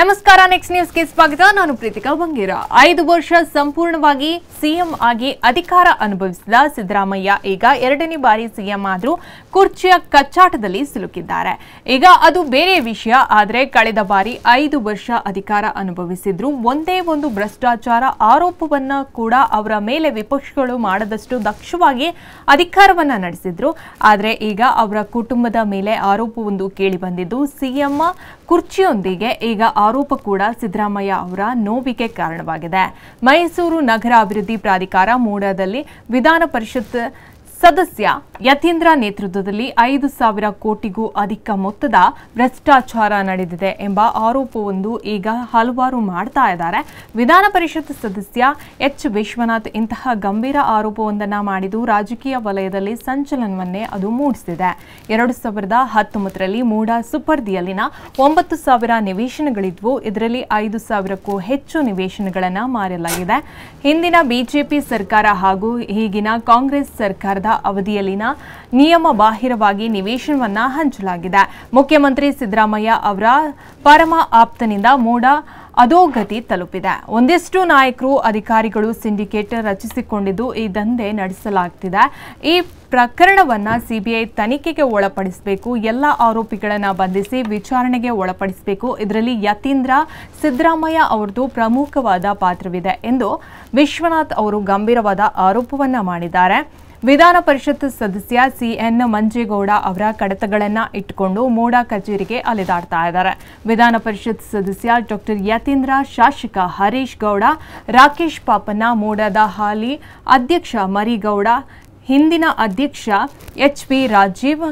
ನಮಸ್ಕಾರ, ನೆಕ್ಸ್ಟ್ ನ್ಯೂಸ್ಗೆ ಸ್ವಾಗತ. ನಾನು ಪ್ರೀತಿಕಾ ಬಂಗೇರ. 5 ವರ್ಷ ಸಂಪೂರ್ಣವಾಗಿ ಸಿಎಂ ಆಗಿ ಅಧಿಕಾರ ಅನುಭವಿಸಿದ ಸಿದ್ದರಾಮಯ್ಯ ಈಗ ಎರಡನೇ ಬಾರಿ ಸಿಎಂ ಆದರೂ ಕುರ್ಚಿಯ ಕಚ್ಚಾಟದಲ್ಲಿ ಸಿಲುಕಿದ್ದಾರೆ. ಈಗ ಅದು ಬೇರೆ ವಿಷಯ. ಆದರೆ ಕಳೆದ ಬಾರಿ 5 ವರ್ಷ ಅಧಿಕಾರ ಅನುಭವಿಸಿದ್ರು ಒಂದೇ ಒಂದು ಭ್ರಷ್ಟಾಚಾರ ಆರೋಪವನ್ನ ಕೂಡ ಅವರ ಮೇಲೆ ವಿಪಕ್ಷಗಳು ಮಾಡದಷ್ಟು ದಕ್ಷವಾಗಿ ಅಧಿಕಾರವನ್ನ ನಡೆಸಿದ್ರು. ಆದರೆ ಈಗ ಅವರ ಕುಟುಂಬದ ಮೇಲೆ ಆರೋಪವೊಂದು ಕೇಳಿ ಬಂದಿದ್ದು ಸಿಎಂ ಕುರ್ಚಿಯೊಂದಿಗೆ ಈಗ ಆರೋಪ ಕೂಡ ಸಿದ್ದರಾಮಯ್ಯ ಅವರ ನೋವಿಗೆ ಕಾರಣವಾಗಿದೆ. ಮೈಸೂರು ನಗರ ಅಭಿವೃದ್ಧಿ ಪ್ರಾಧಿಕಾರ ಮೂಡಾದಲ್ಲಿ ವಿಧಾನ ಪರಿಷತ್ ಸದಸ್ಯ ಯತೀಂದ್ರ ನೇತೃತ್ವದಲ್ಲಿ 5,000 ಕೋಟಿಗೂ ಅಧಿಕ ಮೊತ್ತದ ಭ್ರಷ್ಟಾಚಾರ ನಡೆದಿದೆ ಎಂಬ ಆರೋಪವೊಂದು ಈಗ ಹಲವಾರು ಮಾಡ್ತಾ ಇದ್ದಾರೆ. ವಿಧಾನ ಪರಿಷತ್ ಸದಸ್ಯ ಎಚ್ ವಿಶ್ವನಾಥ್ ಇಂತಹ ಗಂಭೀರ ಆರೋಪವೊಂದನ್ನು ಮಾಡಿದ್ದು ರಾಜಕೀಯ ವಲಯದಲ್ಲಿ ಸಂಚಲನವನ್ನೇ ಅದು ಮೂಡಿಸಿದೆ. 2019ರಲ್ಲಿ ಮೂಡಾ ಸುಪರ್ದಿಯಲ್ಲಿನ 9,000 ನಿವೇಶನಗಳಿದ್ವು. ಇದರಲ್ಲಿ 5,000ಕ್ಕೂ ಹೆಚ್ಚು ನಿವೇಶನಗಳನ್ನು ಮಾರಲಾಗಿದೆ. ಹಿಂದಿನ ಬಿಜೆಪಿ ಸರ್ಕಾರ ಹಾಗೂ ಈಗಿನ ಕಾಂಗ್ರೆಸ್ ಸರ್ಕಾರದ ಅವಧಿಯಲ್ಲಿನ ನಿಯಮ ಬಾಹಿರವಾಗಿ ನಿವೇಶನವನ್ನ ಹಂಚಲಾಗಿದೆ. ಮುಖ್ಯಮಂತ್ರಿ ಸಿದ್ದರಾಮಯ್ಯ ಅವರ ಪರಮ ಆಪ್ತನಿಂದ ಮೂಡಾ ಅಧೋಗತಿ ತಲುಪಿದೆ. ಒಂದಿಷ್ಟು ನಾಯಕರು ಅಧಿಕಾರಿಗಳು ಸಿಂಡಿಕೇಟ್ ರಚಿಸಿಕೊಂಡಿದ್ದು ಈ ದಂಧೆ ನಡೆಸಲಾಗ್ತಿದೆ. ಈ ಪ್ರಕರಣವನ್ನ ಸಿಬಿಐ ತನಿಖೆಗೆ ಒಳಪಡಿಸಬೇಕು. ಎಲ್ಲ ಆರೋಪಿಗಳನ್ನು ಬಂಧಿಸಿ ವಿಚಾರಣೆಗೆ ಒಳಪಡಿಸಬೇಕು. ಇದರಲ್ಲಿ ಯತೀಂದ್ರ ಸಿದ್ದರಾಮಯ್ಯ ಅವರದು ಪ್ರಮುಖವಾದ ಪಾತ್ರವಿದೆ ಎಂದು ವಿಶ್ವನಾಥ್ ಅವರು ಗಂಭೀರವಾದ ಆರೋಪವನ್ನ ಮಾಡಿದ್ದಾರೆ. ವಿಧಾನ ಪರಿಷತ್ ಸದಸ್ಯ ಸಿಎನ್ ಮಂಜೇಗೌಡ ಅವರ ಕಡತಗಳನ್ನು ಇಟ್ಟುಕೊಂಡು ಮೂಡಾ ಕಚೇರಿಗೆ ಅಲೆದಾಡ್ತಾ ಇದ್ದಾರೆ. ವಿಧಾನ ಪರಿಷತ್ ಸದಸ್ಯ ಡಾಕ್ಟರ್ ಯತೀಂದ್ರ, ಶಾಸಕ ಹರೀಶ್ ಗೌಡ, ರಾಕೇಶ್ ಪಾಪಣ್ಣ, ಮೂಡಾದ ಹಾಲಿ ಅಧ್ಯಕ್ಷ ಮರಿಗೌಡ, ಹಿಂದಿನ ಅಧ್ಯಕ್ಷ ಎಚ್.ಪಿ. ರಾಜೀವ್,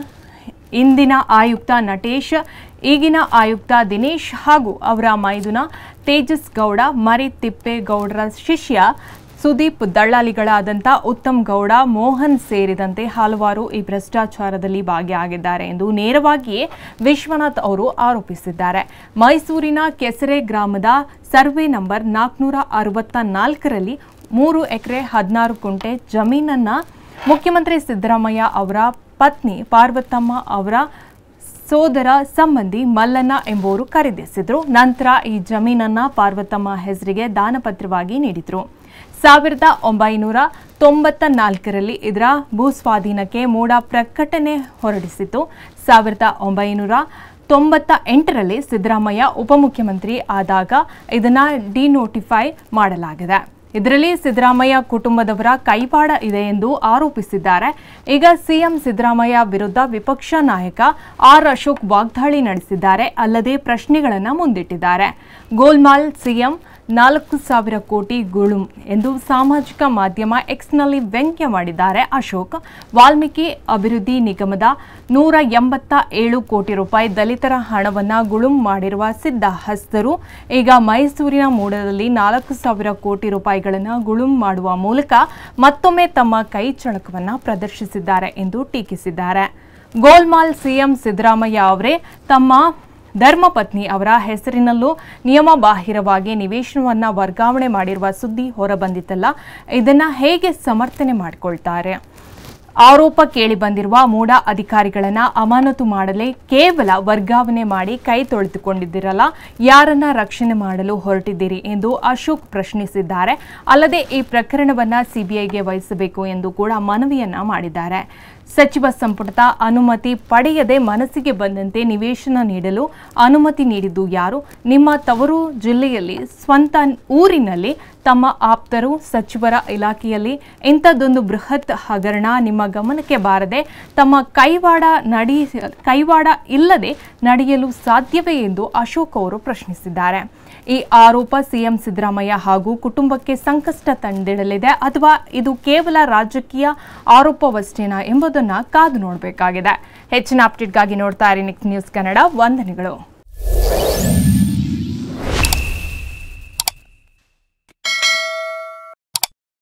ಇಂದಿನ ಆಯುಕ್ತ ನಟೇಶ್, ಈಗಿನ ಆಯುಕ್ತ ದಿನೇಶ್ ಹಾಗೂ ಅವರ ಮೈದುನ ತೇಜಸ್ ಗೌಡ, ಮರಿ ತಿಪ್ಪೇಗೌಡರ ಶಿಷ್ಯ ಸುದೀಪ್, ದಳ್ಳಾಳಿಗಳಾದಂಥ ಉತ್ತಮ್ ಗೌಡ, ಮೋಹನ್ ಸೇರಿದಂತೆ ಹಲವಾರು ಈ ಭ್ರಷ್ಟಾಚಾರದಲ್ಲಿ ಭಾಗಿಯಾಗಿದ್ದಾರೆ ಎಂದು ನೇರವಾಗಿಯೇ ವಿಶ್ವನಾಥ್ ಅವರು ಆರೋಪಿಸಿದ್ದಾರೆ. ಮೈಸೂರಿನ ಕೆಸರೆ ಗ್ರಾಮದ ಸರ್ವೆ ನಂಬರ್ 464ರಲ್ಲಿ 3 ಎಕರೆ 16 ಗುಂಟೆ ಜಮೀನನ್ನು ಮುಖ್ಯಮಂತ್ರಿ ಸಿದ್ದರಾಮಯ್ಯ ಅವರ ಪತ್ನಿ ಪಾರ್ವತಮ್ಮ ಅವರ ಸೋದರ ಸಂಬಂಧಿ ಮಲ್ಲಣ್ಣ ಎಂಬುವರು ಖರೀದಿಸಿದ್ರು. ನಂತರ ಈ ಜಮೀನನ್ನು ಪಾರ್ವತಮ್ಮ ಹೆಸರಿಗೆ ದಾನಪತ್ರವಾಗಿ ನೀಡಿದ್ರು. 1994ರಲ್ಲಿ ಇದರ ಭೂಸ್ವಾಧೀನಕ್ಕೆ ಮೂಡಾ ಪ್ರಕಟಣೆ ಹೊರಡಿಸಿತು. 1998ರಲ್ಲಿ ಸಿದ್ದರಾಮಯ್ಯ ಉಪಮುಖ್ಯಮಂತ್ರಿ ಆದಾಗ ಇದನ್ನು ಡಿನೋಟಿಫೈ ಮಾಡಲಾಗಿದೆ. ಇದರಲ್ಲಿ ಸಿದ್ದರಾಮಯ್ಯ ಕುಟುಂಬದವರ ಕೈವಾಡ ಇದೆ ಎಂದು ಆರೋಪಿಸಿದ್ದಾರೆ. ಈಗ ಸಿಎಂ ಸಿದ್ದರಾಮಯ್ಯ ವಿರುದ್ಧ ವಿಪಕ್ಷ ನಾಯಕ ಆರ್ ಅಶೋಕ್ ವಾಗ್ದಾಳಿ ನಡೆಸಿದ್ದಾರೆ. ಅಲ್ಲದೆ ಪ್ರಶ್ನೆಗಳನ್ನು ಮುಂದಿಟ್ಟಿದ್ದಾರೆ. ಗೋಲ್ಮಾಲ್ ಸಿಎಂ 4,000 ಕೋಟಿ ಗುಳುಂ ಎಂದು ಸಾಮಾಜಿಕ ಮಾಧ್ಯಮ ಎಕ್ಸ್ನಲ್ಲಿ ವ್ಯಂಗ್ಯ ಮಾಡಿದ್ದಾರೆ ಅಶೋಕ್. ವಾಲ್ಮೀಕಿ ಅಭಿವೃದ್ಧಿ ನಿಗಮದ 187 ಕೋಟಿ ರೂಪಾಯಿ ದಲಿತರ ಹಣವನ್ನು ಗುಳುಂ ಮಾಡಿರುವ ಸಿದ್ಧ ಹಸ್ತರು ಈಗ ಮೈಸೂರಿನ ಮೂಡಾದಲ್ಲಿ 4,000 ಕೋಟಿ ರೂಪಾಯಿಗಳನ್ನು ಗುಳುಂ ಮಾಡುವ ಮೂಲಕ ಮತ್ತೊಮ್ಮೆ ತಮ್ಮ ಕೈ ಚಳಕವನ್ನು ಪ್ರದರ್ಶಿಸಿದ್ದಾರೆ ಎಂದು ಟೀಕಿಸಿದ್ದಾರೆ. ಗೋಲ್ಮಾಲ್ ಸಿಎಂ ಸಿದ್ದರಾಮಯ್ಯ ಅವರೇ ತಮ್ಮ ಧರ್ಮಪತ್ನಿ ಅವರ ಹೆಸರಿನಲ್ಲೂ ನಿಯಮ ಬಾಹಿರವಾಗಿ ನಿವೇಶನವನ್ನು ವರ್ಗಾವಣೆ ಮಾಡಿರುವ ಸುದ್ದಿ ಹೊರಬಂದಿತ್ತಲ್ಲ, ಇದನ್ನು ಹೇಗೆ ಸಮರ್ಥನೆ ಮಾಡಿಕೊಳ್ತಾರೆ? ಆರೋಪ ಕೇಳಿ ಬಂದಿರುವ ಮೂಡಾ ಅಧಿಕಾರಿಗಳನ್ನು ಅಮಾನತು ಮಾಡಲೇ ಕೇವಲ ವರ್ಗಾವಣೆ ಮಾಡಿ ಕೈ ತೊಳೆದುಕೊಂಡಿದ್ದಿರಲ್ಲ, ಯಾರನ್ನ ರಕ್ಷಣೆ ಮಾಡಲು ಹೊರಟಿದ್ದೀರಿ ಎಂದು ಅಶೋಕ್ ಪ್ರಶ್ನಿಸಿದ್ದಾರೆ. ಅಲ್ಲದೆ ಈ ಪ್ರಕರಣವನ್ನು ಸಿಬಿಐಗೆ ವಹಿಸಬೇಕು ಎಂದು ಕೂಡ ಮನವಿಯನ್ನ ಮಾಡಿದ್ದಾರೆ. ಸಚಿವ ಸಂಪುಟದ ಅನುಮತಿ ಪಡೆಯದೆ ಮನಸ್ಸಿಗೆ ಬಂದಂತೆ ನಿವೇಶನ ನೀಡಲು ಅನುಮತಿ ನೀಡಿದ್ದು ಯಾರು? ನಿಮ್ಮ ತವರು ಜಿಲ್ಲೆಯಲ್ಲಿ ಸ್ವಂತ ಊರಿನಲ್ಲಿ ತಮ್ಮ ಆಪ್ತರು ಸಚಿವರ ಇಲಾಖೆಯಲ್ಲಿ ಇಂಥದ್ದೊಂದು ಬೃಹತ್ ಹಗರಣ ನಿಮ್ಮ ಗಮನಕ್ಕೆ ಬಾರದೆ ತಮ್ಮ ಕೈವಾಡ ಇಲ್ಲದೆ ನಡೆಯಲು ಸಾಧ್ಯವೇ ಎಂದು ಅಶೋಕ್ ಅವರು ಪ್ರಶ್ನಿಸಿದ್ದಾರೆ. ಈ ಆರೋಪ ಸಿಎಂ ಸಿದ್ದರಾಮಯ್ಯ ಹಾಗೂ ಕುಟುಂಬಕ್ಕೆ ಸಂಕಷ್ಟ ತಂದಿಡಲಿದೆ ಅಥವಾ ಇದು ಕೇವಲ ರಾಜಕೀಯ ಆರೋಪವಷ್ಟೇನಾ ಎಂಬುದನ್ನು ಕಾದು ನೋಡಬೇಕಾಗಿದೆ. ಹೆಚ್ಚಿನ ಅಪ್ಡೇಟ್ಗಾಗಿ ನೋಡ್ತಾ ಇರಿ ನೆಕ್ಸ್ಟ್ ನ್ಯೂಸ್ ಕನ್ನಡ. ವಂದನೆಗಳು.